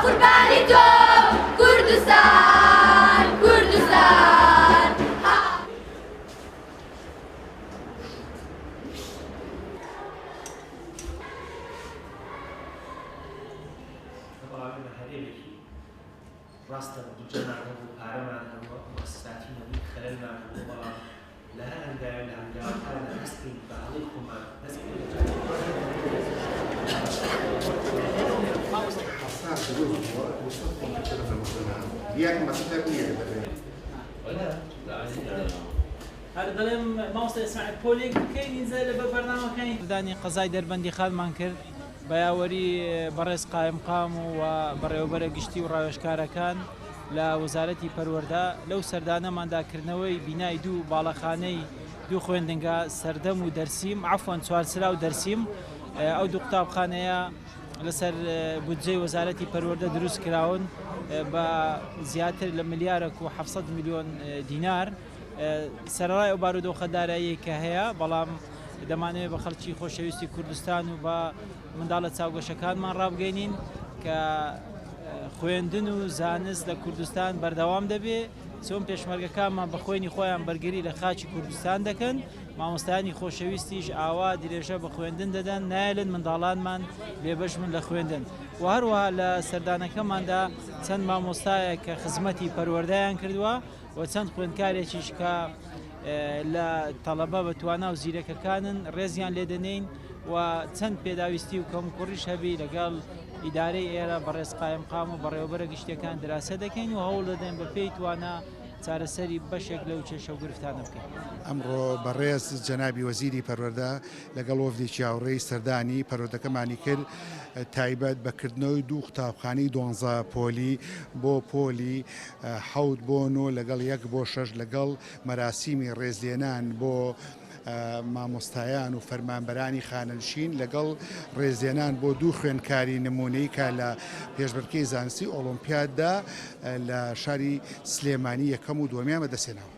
قربانی تۆ کوردستان کوردستان ڕاستە دووجەمان هەبوو پارەمان هەبووە مؤسساتی نەبووی خەلەلمان هەبوو بەڵام لە هەر هەنگاوێ لە هەنگاوەکان هەستین بە هەڵی خۆمان هذا دلم ماوستا اسماعيل بوليك كاين ينزل ببرنامج كاين داني قضايا دربندي خالمان کرد بەیاوەری بەڕێز قایم قام و بەڕێوەبەرە گشتی و ڕاوێژکارەکان لە وەزارەتی پەروەردە لەو سەردانەمانداکردنەوەی بینای دوو باڵەخانەی دوو خوێندنگە سەردەم و دەرسیم عەفوەن چوارسرا و دەرسیم ئەو دوو قوتابخانەیە لەسەر بودجەی وەزارەتی پەروەردە دروست کراون بە زیاتر لە ملیارێک و 700 میلیۆن دینار سەرەڕای ئەو بارودۆخەدارایی کە هەیە بەڵام دەمانەوێت بە خەڵکی خۆشەویستی کوردستان و بە منداڵە چاوگەشەکانمان ڕابگەینین کە خوێندن و زانست لە کوردستان بەردەوام دەبێت چۆن پێشمەرگەکانمان بە خوێنی خۆیان بەرگری لە خاچی کوردستان دەکەن مامۆستایانی خۆشەویستیش ئاوا درێژە بە خوێندن دەدەن نایلن منداڵانمان لێبەش من لە خوێندن و هەروەها لە سەردانەکەماندا چەند مامۆستایە کە خزمەتی پەروەردەیان کردووە و چەند خوێندکارێکیش کە لە تەڵەبە بەتوانە و زیرەکەکانن ڕێزیان لێدەنین و چەند پێداویستی و کەمکوڕیش هەبی لەگەڵ ئیدارەی ئێرە بەڕێز قایم قام و بەڕێوەبەرە گشتیەکان دراسە دەکەین و هەوڵ دەدەین بە پێی توانە چارەسەری بەشێک لەو کێشە و گرفتانە بکەین. ئەمڕۆ بەڕێز جەنابی وەزیری پەروەردە لەگەڵ وەفدێکی هاوڕێی سەردانی پەروەردەکەمانی کرد تایبەت بەکردنەوەی دوو قوتابخانەی 12 پۆلی بۆ پۆلی 7 بۆ 9 لەگەڵ 1 بۆ 6 لەگەڵ مەراسیمی ڕێزلێنان بۆ مامۆستایان و فەرمانبەرانی خانەنشین لەگەڵ ڕێزێنان بۆ دوو خوێندکاری نمونەی کە لە پێشبڕکێی زانستی ئۆلۆمپیاددا لە شاری سلێمانی یەکەم و دووەمیان بەدەستێنەوە.